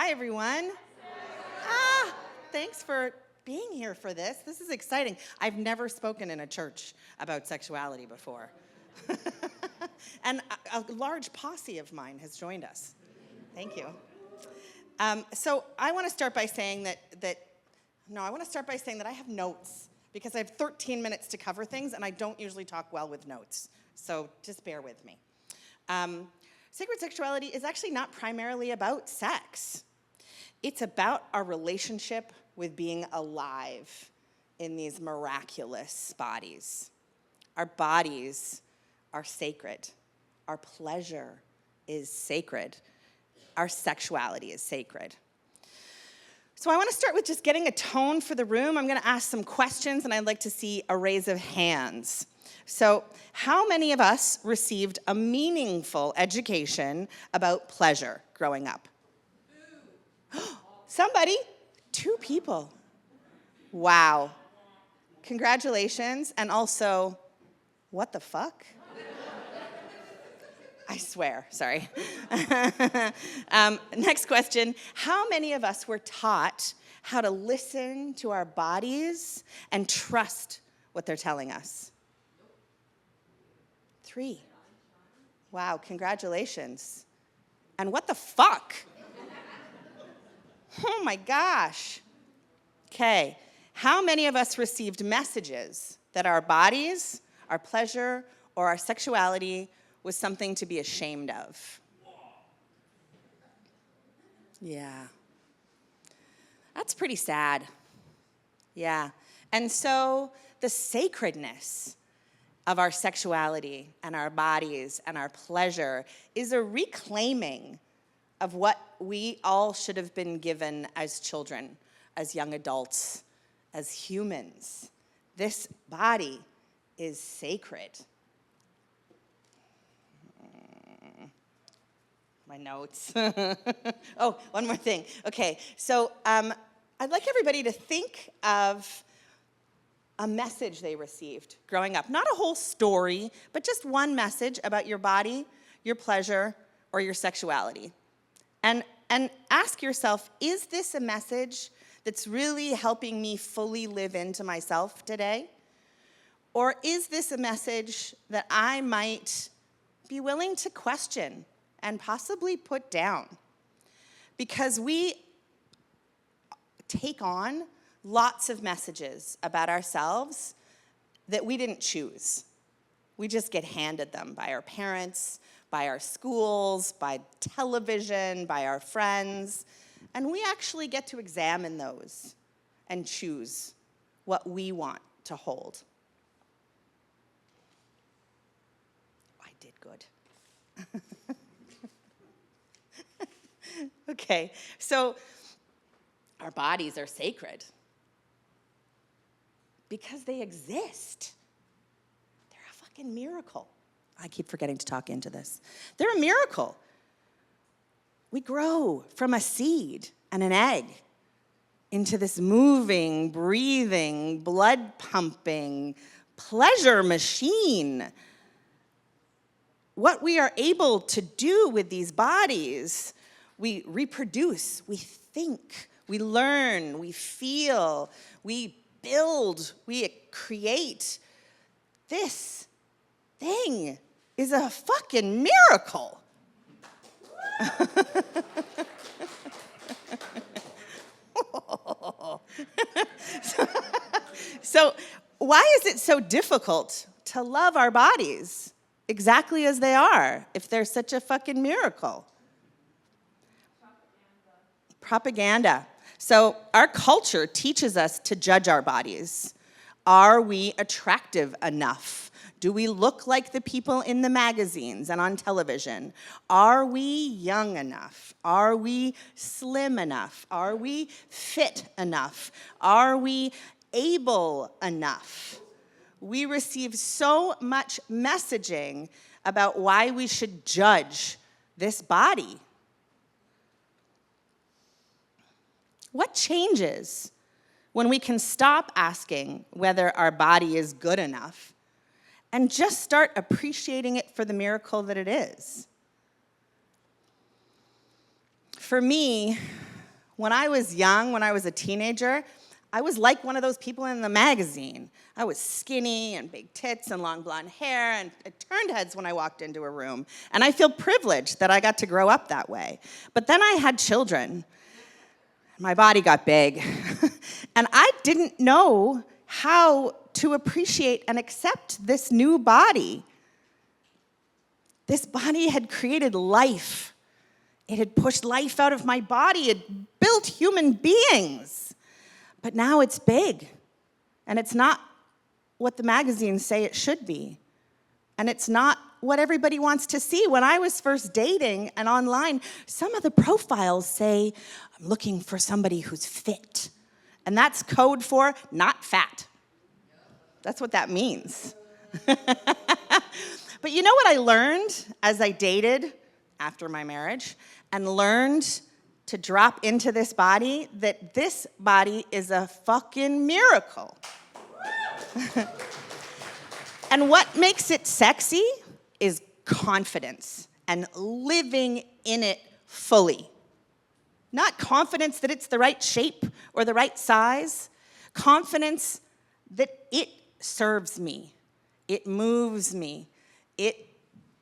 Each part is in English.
Hi, everyone. Thanks for being here for this. This is exciting. I've never spoken in a church about sexuality before. And a large posse of mine has joined us. Thank you. So I want to start by saying that I have notes because I have 13 minutes to cover things, and I don't usually talk well with notes. So just bear with me. Sacred sexuality is actually not primarily about sex. It's about our relationship with being alive in these miraculous bodies. Our bodies are sacred. Our pleasure is sacred. Our sexuality is sacred. So I want to start with just getting a tone for the room. I'm going to ask some questions, and I'd like to see a raise of hands. So how many of us received a meaningful education about pleasure growing up? Somebody? 2 people. Wow. Congratulations. And also, what the fuck? I swear, sorry. Next question. How many of us were taught how to listen to our bodies and trust what they're telling us? 3. Wow, congratulations. And what the fuck? Oh my gosh. Okay. How many of us received messages that our bodies, our pleasure, or our sexuality was something to be ashamed of? Yeah. That's pretty sad. Yeah. And so the sacredness of our sexuality and our bodies and our pleasure is a reclaiming of what we all should have been given as children, as young adults, as humans. This body is sacred. My notes. Oh, one more thing. Okay, so I'd like everybody to think of a message they received growing up. Not a whole story, but just one message about your body, your pleasure, or your sexuality. And ask yourself, is this a message that's really helping me fully live into myself today? Or is this a message that I might be willing to question and possibly put down? Because we take on lots of messages about ourselves that we didn't choose. We just get handed them by our parents, by our schools, by television, by our friends, and we actually get to examine those and choose what we want to hold. I did good. Okay, so our bodies are sacred because they exist. They're a fucking miracle. I keep forgetting to talk into this. They're a miracle. We grow from a seed and an egg into this moving, breathing, blood-pumping pleasure machine. What we are able to do with these bodies, we reproduce, we think, we learn, we feel, we build, we create. This thing is a fucking miracle. So why is it so difficult to love our bodies exactly as they are if they're such a fucking miracle? Propaganda. So our culture teaches us to judge our bodies. Are we attractive enough? Do we look like the people in the magazines and on television? Are we young enough? Are we slim enough? Are we fit enough? Are we able enough? We receive so much messaging about why we should judge this body. What changes when we can stop asking whether our body is good enough and just start appreciating it for the miracle that it is? For me, When I was young, when I was a teenager, I was like one of those people in the magazine. I was skinny and big tits and long blonde hair, and it turned heads when I walked into a room. And I feel privileged that I got to grow up that way. But then I had children. My body got big. And I didn't know how to appreciate and accept this new body. This body had created life. It had pushed life out of my body. It built human beings. But now it's big. And it's not what the magazines say it should be. And it's not what everybody wants to see. When I was first dating and online, some of the profiles say, I'm looking for somebody who's fit. And that's code for not fat. That's what that means. But you know what I learned as I dated after my marriage and learned to drop into this body? That this body is a fucking miracle. And what makes it sexy is confidence and living in it fully. Not confidence that it's the right shape or the right size. Confidence that it serves me. It moves me. It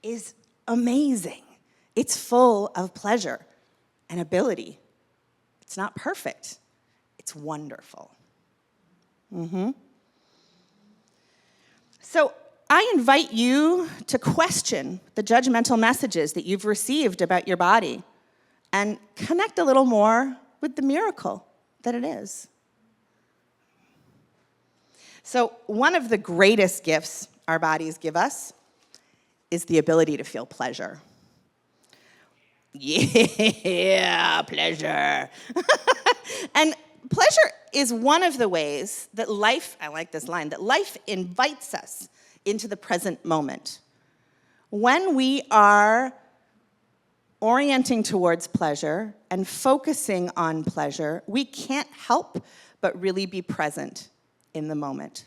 is amazing. It's full of pleasure and ability. It's not perfect. It's wonderful. So I invite you to question the judgmental messages that you've received about your body and connect a little more with the miracle that it is. So one of the greatest gifts our bodies give us is the ability to feel pleasure. Yeah, pleasure. And pleasure is one of the ways that life, I like this line, that life invites us into the present moment. When we are orienting towards pleasure and focusing on pleasure, we can't help but really be present in the moment.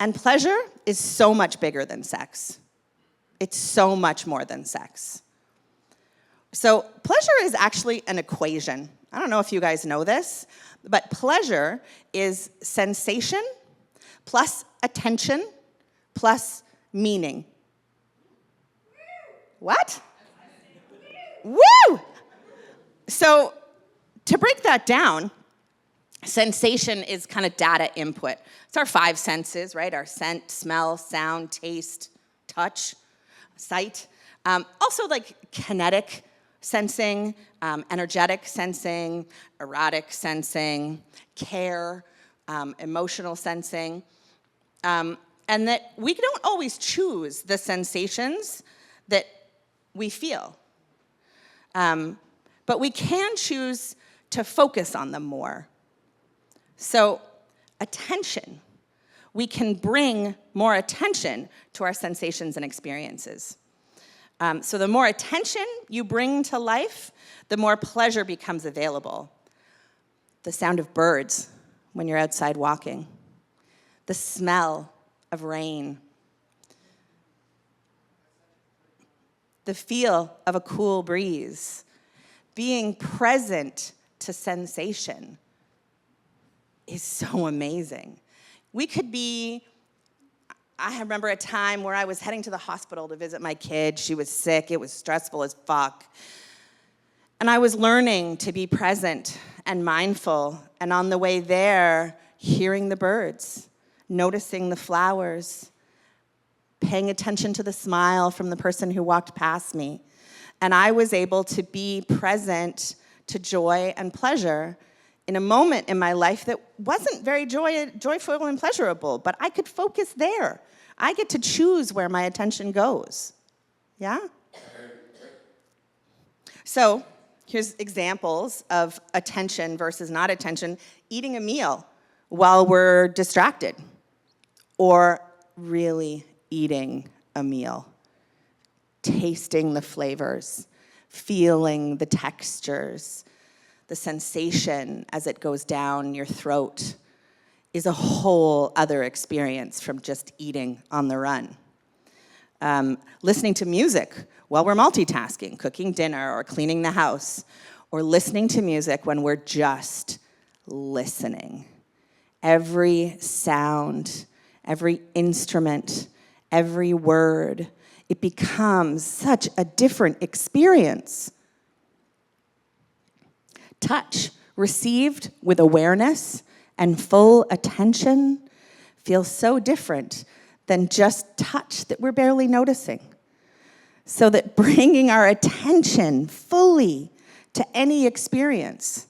And pleasure is so much bigger than sex. It's so much more than sex. So pleasure is actually an equation. I don't know if you guys know this, but pleasure is sensation plus attention plus meaning. What? Woo! So to break that down, sensation is kind of data input. It's our 5 senses, right? Our scent, smell, sound, taste, touch, sight. Also like kinetic sensing, energetic sensing, erotic sensing, care, emotional sensing. And that we don't always choose the sensations that we feel. But we can choose to focus on them more. So attention, we can bring more attention to our sensations and experiences. So the more attention you bring to life, the more pleasure becomes available. The sound of birds when you're outside walking, the smell of rain, the feel of a cool breeze, being present to sensation is so amazing. We could be, I remember a time where I was heading to the hospital to visit my kid. She was sick. It was stressful as fuck. And I was learning to be present and mindful. And on the way there, hearing the birds, noticing the flowers, paying attention to the smile from the person who walked past me. And I was able to be present to joy and pleasure in a moment in my life that wasn't very joyful and pleasurable, but I could focus there. I get to choose where my attention goes. Yeah? So here's examples of attention versus not attention. Eating a meal while we're distracted, or really eating a meal. Tasting the flavors, feeling the textures, the sensation as it goes down your throat is a whole other experience from just eating on the run. Listening to music while we're multitasking, cooking dinner or cleaning the house, or listening to music when we're just listening. Every sound, every instrument, every word, it becomes such a different experience. Touch, received with awareness and full attention, feels so different than just touch that we're barely noticing. So that bringing our attention fully to any experience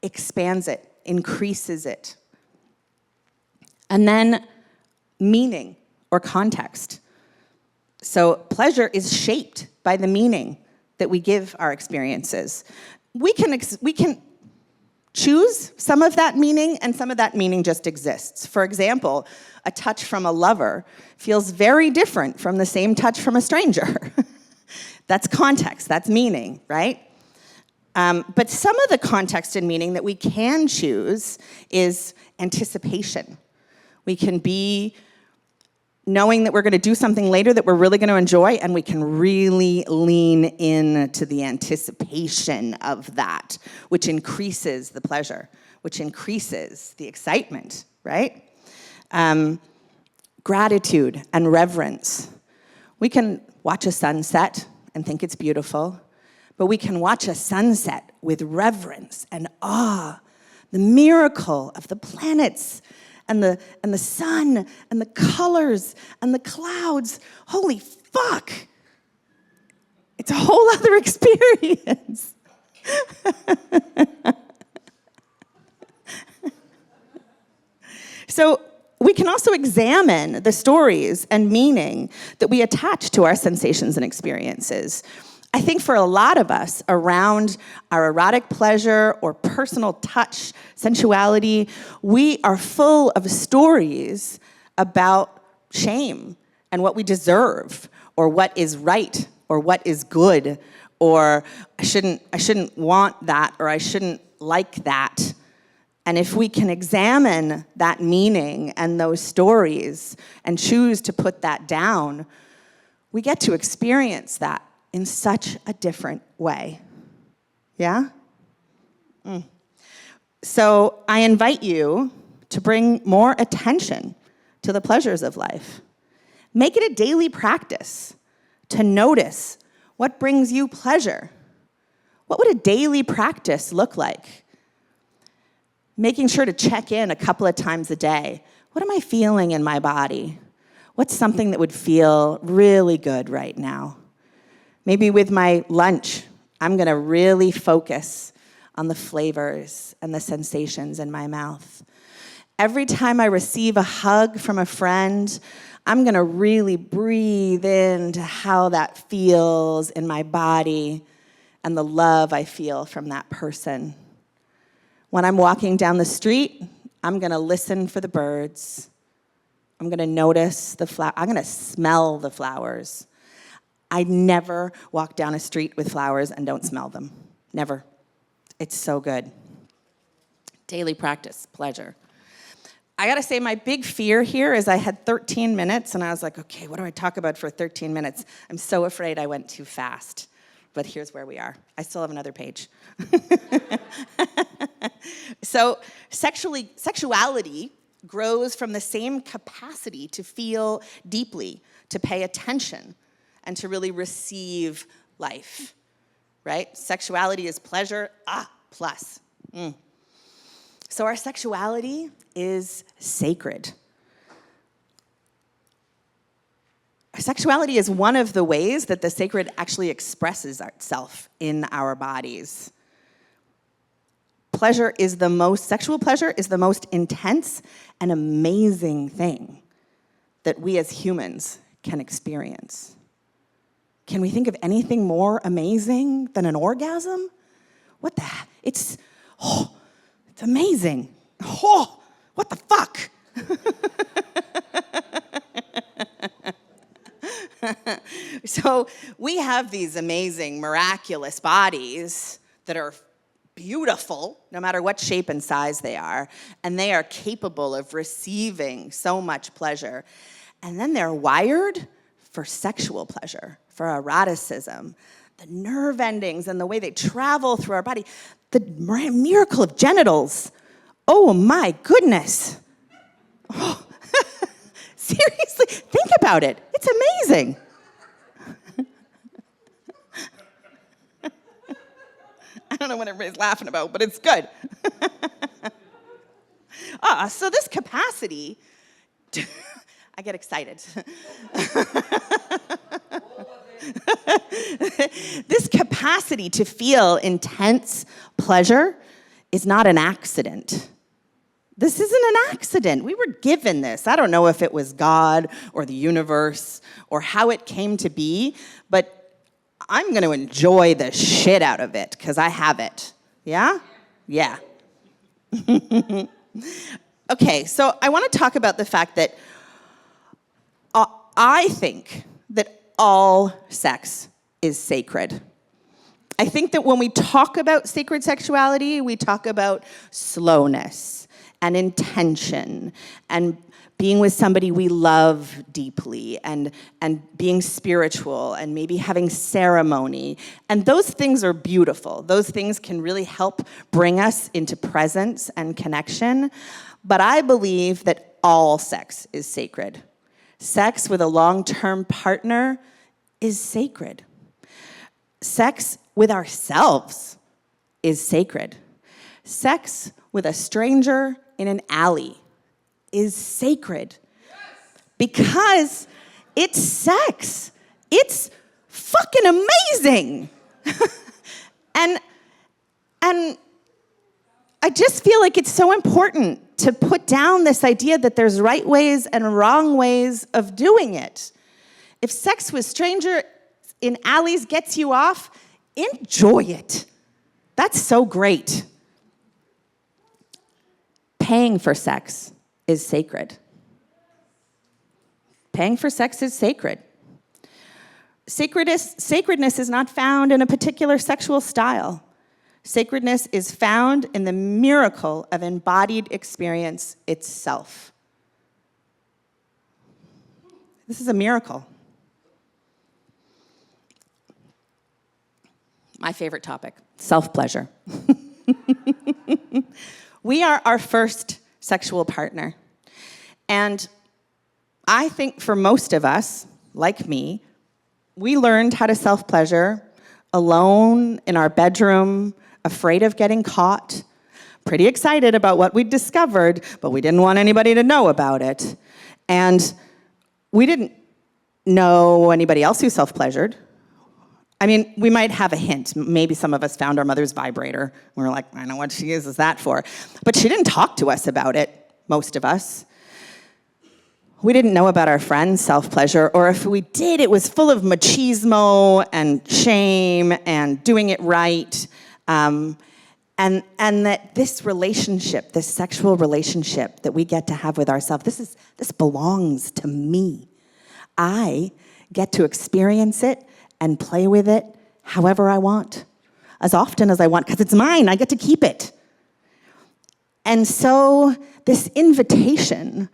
expands it, increases it. And then meaning or context. So pleasure is shaped by the meaning that we give our experiences. We can choose some of that meaning, and some of that meaning just exists. For example, a touch from a lover feels very different from the same touch from a stranger. That's context, that's meaning, right? But some of the context and meaning that we can choose is anticipation. We can be knowing that we're going to do something later that we're really going to enjoy, and we can really lean into the anticipation of that, which increases the pleasure, which increases the excitement, right? Gratitude and reverence. We can watch a sunset and think it's beautiful, but we can watch a sunset with reverence and awe, the miracle of the planets and the sun and the colors and the clouds. Holy fuck! It's a whole other experience. So we can also examine the stories and meaning that we attach to our sensations and experiences. I think for a lot of us around our erotic pleasure or personal touch, sensuality, we are full of stories about shame and what we deserve, or what is right, or what is good, or I shouldn't want that, or I shouldn't like that. And if we can examine that meaning and those stories and choose to put that down, we get to experience that in such a different way. Yeah? So I invite you to bring more attention to the pleasures of life. Make it a daily practice to notice what brings you pleasure. What would a daily practice look like? Making sure to check in a couple of times a day. What am I feeling in my body? What's something that would feel really good right now? Maybe with my lunch, I'm gonna really focus on the flavors and the sensations in my mouth. Every time I receive a hug from a friend, I'm gonna really breathe into how that feels in my body and the love I feel from that person. When I'm walking down the street, I'm gonna listen for the birds. I'm gonna notice I'm gonna smell the flowers. I never walk down a street with flowers and don't smell them. Never. It's so good. Daily practice, pleasure. I gotta say, my big fear here is I had 13 minutes and I was like, okay, what do I talk about for 13 minutes? I'm so afraid I went too fast. But here's where we are. I still have another page. So sexuality grows from the same capacity to feel deeply, to pay attention, and to really receive life, right? Sexuality is pleasure, plus. So our sexuality is sacred. Sexuality is one of the ways that the sacred actually expresses itself in our bodies. Sexual pleasure is the most intense and amazing thing that we as humans can experience. Can we think of anything more amazing than an orgasm? What the heck? It's amazing. Oh, what the fuck? So we have these amazing, miraculous bodies that are beautiful, no matter what shape and size they are, and they are capable of receiving so much pleasure. And then they're wired for sexual pleasure, for eroticism. the nerve endings and the way they travel through our body, the miracle of genitals. Oh my goodness. Oh. Seriously, think about it. It's amazing. I don't know what everybody's laughing about, but it's good. So this capacity, I get excited. This capacity to feel intense pleasure is not an accident. This isn't an accident. We were given this. I don't know if it was God or the universe or how it came to be, but I'm going to enjoy the shit out of it because I have it. Yeah? Yeah. Okay, so I want to talk about the fact that I think that all sex is sacred. I think that when we talk about sacred sexuality, we talk about slowness and intention and being with somebody we love deeply and being spiritual and maybe having ceremony. And those things are beautiful. Those things can really help bring us into presence and connection. But I believe that all sex is sacred. Sex with a long-term partner is sacred. Sex with ourselves is sacred. Sex with a stranger in an alley is sacred. Because it's sex. It's fucking amazing. and I just feel like it's so important to put down this idea that there's right ways and wrong ways of doing it. If sex with stranger in alleys gets you off, enjoy it. That's so great. Paying for sex is sacred. Paying for sex is sacred. Sacredness is not found in a particular sexual style. Sacredness is found in the miracle of embodied experience itself. This is a miracle. My favorite topic, self-pleasure. We are our first sexual partner. And I think for most of us, like me, we learned how to self-pleasure alone in our bedroom, afraid of getting caught, pretty excited about what we'd discovered, but we didn't want anybody to know about it. And we didn't know anybody else who self-pleasured. I mean, we might have a hint. Maybe some of us found our mother's vibrator. We were like, I know what she uses that for. But she didn't talk to us about it, most of us. We didn't know about our friends' self-pleasure, or if we did, it was full of machismo and shame and doing it right. And that this relationship, this sexual relationship that we get to have with ourselves, this belongs to me. I get to experience it and play with it however I want, as often as I want, because it's mine. I get to keep it. And so this invitation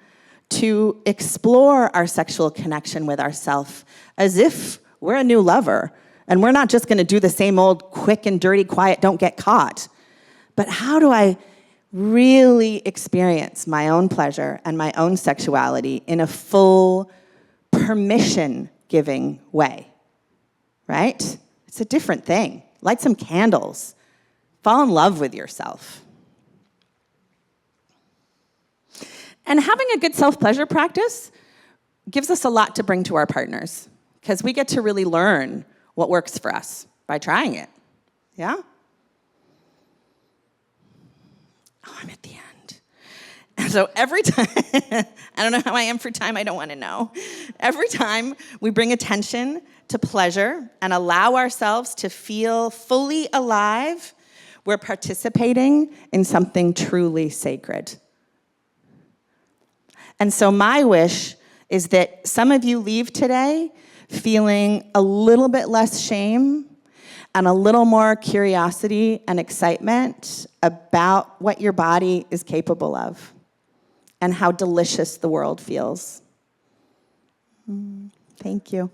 to explore our sexual connection with ourselves as if we're a new lover, and we're not just going to do the same old quick and dirty, quiet, don't get caught. But how do I really experience my own pleasure and my own sexuality in a full, permission-giving way? Right? It's a different thing. Light some candles. Fall in love with yourself. And having a good self-pleasure practice gives us a lot to bring to our partners, because we get to really learn what works for us by trying it. Yeah? Oh, I'm at the end. And so every time, I don't know how I am for time, I don't want to know. Every time we bring attention to pleasure and allow ourselves to feel fully alive, we're participating in something truly sacred. And so my wish is that some of you leave today feeling a little bit less shame and a little more curiosity and excitement about what your body is capable of and how delicious the world feels. Thank you.